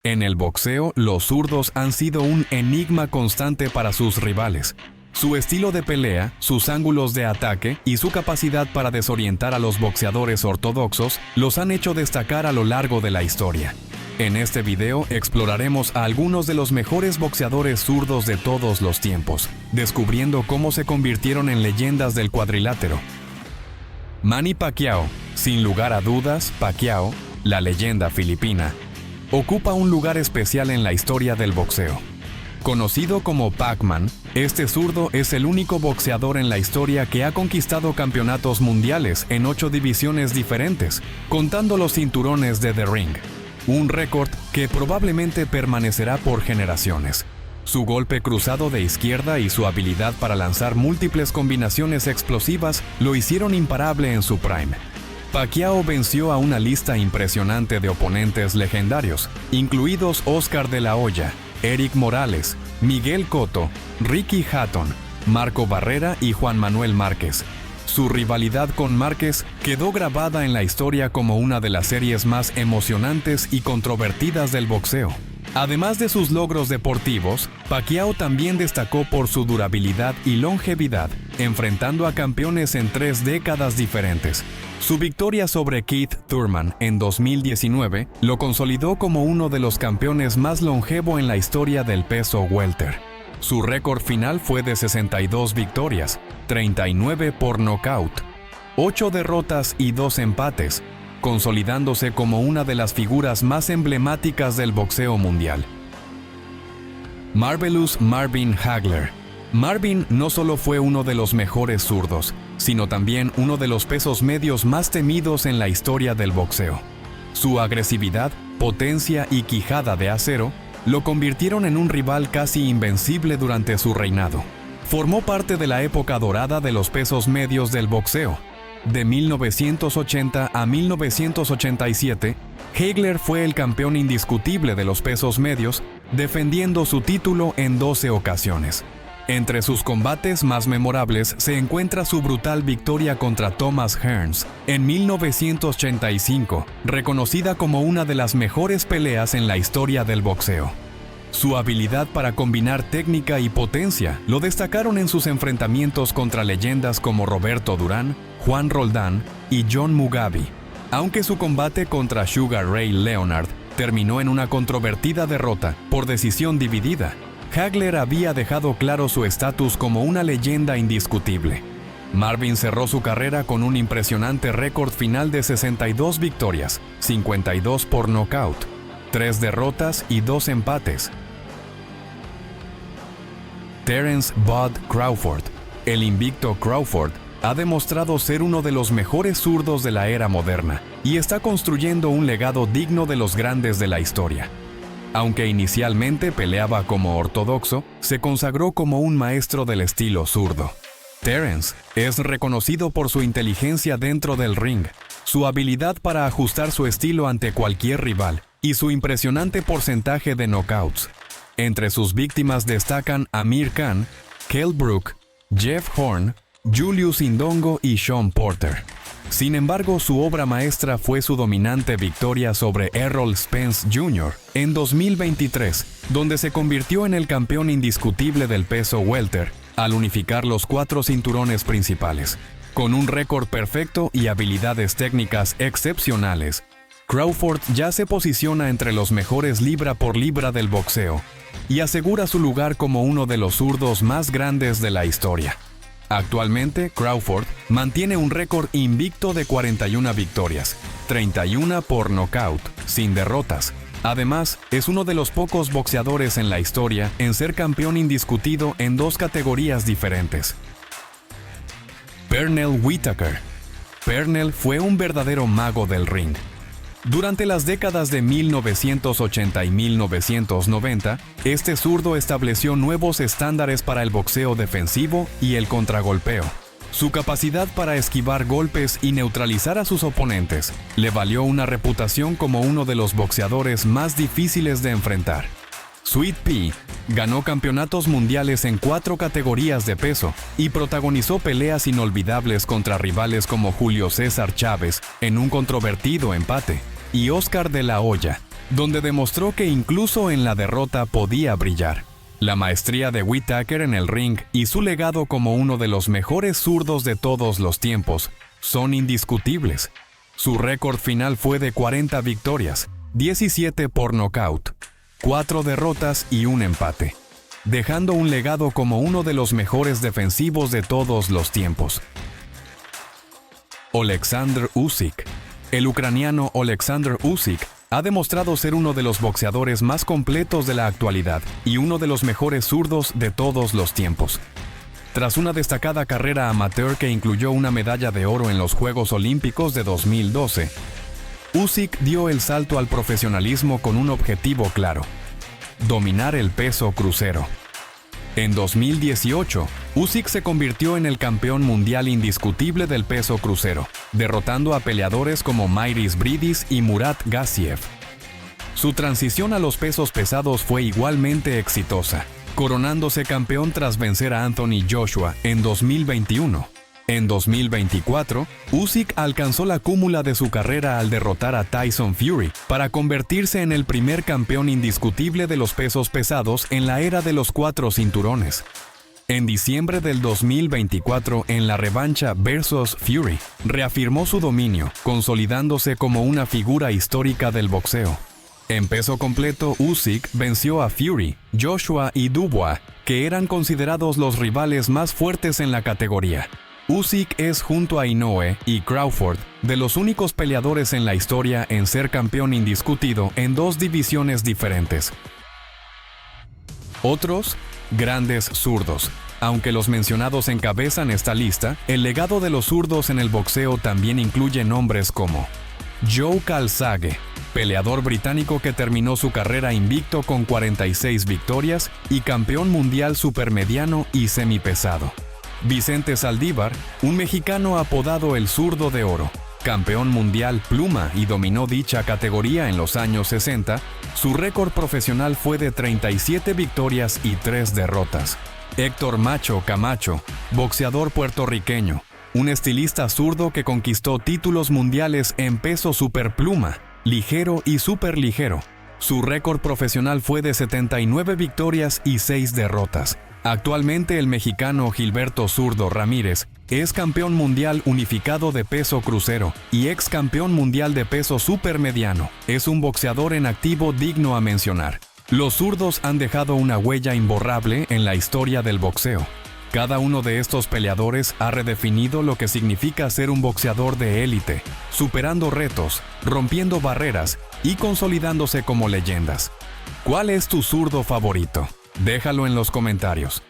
En el boxeo, los zurdos han sido un enigma constante para sus rivales. Su estilo de pelea, sus ángulos de ataque y su capacidad para desorientar a los boxeadores ortodoxos los han hecho destacar a lo largo de la historia. En este video exploraremos a algunos de los mejores boxeadores zurdos de todos los tiempos, descubriendo cómo se convirtieron en leyendas del cuadrilátero. Manny Pacquiao, sin lugar a dudas, Pacquiao, la leyenda filipina, ocupa un lugar especial en la historia del boxeo. Conocido como Pac-Man, este zurdo es el único boxeador en la historia que ha conquistado campeonatos mundiales en 8 divisiones diferentes, contando los cinturones de The Ring. Un récord que probablemente permanecerá por generaciones. Su golpe cruzado de izquierda y su habilidad para lanzar múltiples combinaciones explosivas lo hicieron imparable en su prime. Pacquiao venció a una lista impresionante de oponentes legendarios, incluidos Oscar de la Hoya, Eric Morales, Miguel Cotto, Ricky Hatton, Marco Barrera y Juan Manuel Márquez. Su rivalidad con Márquez quedó grabada en la historia como una de las series más emocionantes y controvertidas del boxeo. Además de sus logros deportivos, Pacquiao también destacó por su durabilidad y longevidad, enfrentando a campeones en 3 décadas diferentes. Su victoria sobre Keith Thurman en 2019 lo consolidó como uno de los campeones más longevo en la historia del peso welter. Su récord final fue de 62 victorias, 39 por nocaut, 8 derrotas y 2 empates, consolidándose como una de las figuras más emblemáticas del boxeo mundial. Marvelous Marvin Hagler. Marvin no solo fue uno de los mejores zurdos, sino también uno de los pesos medios más temidos en la historia del boxeo. Su agresividad, potencia y quijada de acero lo convirtieron en un rival casi invencible durante su reinado. Formó parte de la época dorada de los pesos medios del boxeo. De 1980 a 1987, Hagler fue el campeón indiscutible de los pesos medios, defendiendo su título en 12 ocasiones. Entre sus combates más memorables se encuentra su brutal victoria contra Thomas Hearns en 1985, reconocida como una de las mejores peleas en la historia del boxeo. Su habilidad para combinar técnica y potencia lo destacaron en sus enfrentamientos contra leyendas como Roberto Durán, Juan Roldán y John Mugabe. Aunque su combate contra Sugar Ray Leonard terminó en una controvertida derrota por decisión dividida, Hagler había dejado claro su estatus como una leyenda indiscutible. Marvin cerró su carrera con un impresionante récord final de 62 victorias, 52 por nocaut, 3 derrotas y 2 empates. Terence Bud Crawford. El invicto Crawford ha demostrado ser uno de los mejores zurdos de la era moderna y está construyendo un legado digno de los grandes de la historia. Aunque inicialmente peleaba como ortodoxo, se consagró como un maestro del estilo zurdo. Terence es reconocido por su inteligencia dentro del ring, su habilidad para ajustar su estilo ante cualquier rival y su impresionante porcentaje de knockouts. Entre sus víctimas destacan Amir Khan, Kell Brook, Jeff Horn, Julius Indongo y Sean Porter. Sin embargo, su obra maestra fue su dominante victoria sobre Errol Spence Jr. en 2023, donde se convirtió en el campeón indiscutible del peso welter al unificar los 4 cinturones principales. Con un récord perfecto y habilidades técnicas excepcionales, Crawford ya se posiciona entre los mejores libra por libra del boxeo y asegura su lugar como uno de los zurdos más grandes de la historia. Actualmente, Crawford mantiene un récord invicto de 41 victorias, 31 por nocaut, sin derrotas. Además, es uno de los pocos boxeadores en la historia en ser campeón indiscutido en 2 categorías diferentes. Pernell Whitaker. Pernell fue un verdadero mago del ring. Durante las décadas de 1980 y 1990, este zurdo estableció nuevos estándares para el boxeo defensivo y el contragolpeo. Su capacidad para esquivar golpes y neutralizar a sus oponentes le valió una reputación como uno de los boxeadores más difíciles de enfrentar. Sweet Pea ganó campeonatos mundiales en 4 categorías de peso y protagonizó peleas inolvidables contra rivales como Julio César Chávez en un controvertido empate y Oscar de la Hoya donde demostró que incluso en la derrota podía brillar. La maestría de Whittaker en el ring y su legado como uno de los mejores zurdos de todos los tiempos son indiscutibles. Su récord final fue de 40 victorias, 17 por nocaut, 4 derrotas y un empate, dejando un legado como uno de los mejores defensivos de todos los tiempos. Oleksandr Usyk. El ucraniano Oleksandr Usyk ha demostrado ser uno de los boxeadores más completos de la actualidad y uno de los mejores zurdos de todos los tiempos. Tras una destacada carrera amateur que incluyó una medalla de oro en los Juegos Olímpicos de 2012, Usyk dio el salto al profesionalismo con un objetivo claro: dominar el peso crucero. En 2018, Usyk se convirtió en el campeón mundial indiscutible del peso crucero, derrotando a peleadores como Mairis Briedis y Murat Gassiev. Su transición a los pesos pesados fue igualmente exitosa, coronándose campeón tras vencer a Anthony Joshua en 2021. En 2024, Usyk alcanzó la cúmula de su carrera al derrotar a Tyson Fury para convertirse en el primer campeón indiscutible de los pesos pesados en la era de los 4 cinturones. En diciembre del 2024, en la revancha versus Fury, reafirmó su dominio, consolidándose como una figura histórica del boxeo. En peso completo, Usyk venció a Fury, Joshua y Dubois, que eran considerados los rivales más fuertes en la categoría. Usyk es, junto a Inoue y Crawford, de los únicos peleadores en la historia en ser campeón indiscutido en 2 divisiones diferentes. Otros grandes zurdos. Aunque los mencionados encabezan esta lista, el legado de los zurdos en el boxeo también incluye nombres como Joe Calzaghe, peleador británico que terminó su carrera invicto con 46 victorias y campeón mundial supermediano y semipesado. Vicente Saldívar, un mexicano apodado el Zurdo de Oro, campeón mundial pluma y dominó dicha categoría en los años 60, su récord profesional fue de 37 victorias y 3 derrotas. Héctor Macho Camacho, boxeador puertorriqueño, un estilista zurdo que conquistó títulos mundiales en peso superpluma, ligero y superligero. Su récord profesional fue de 79 victorias y 6 derrotas. Actualmente el mexicano Gilberto Zurdo Ramírez es campeón mundial unificado de peso crucero y ex campeón mundial de peso supermediano. Es un boxeador en activo digno a mencionar. Los zurdos han dejado una huella imborrable en la historia del boxeo. Cada uno de estos peleadores ha redefinido lo que significa ser un boxeador de élite, superando retos, rompiendo barreras y consolidándose como leyendas. ¿Cuál es tu zurdo favorito? Déjalo en los comentarios.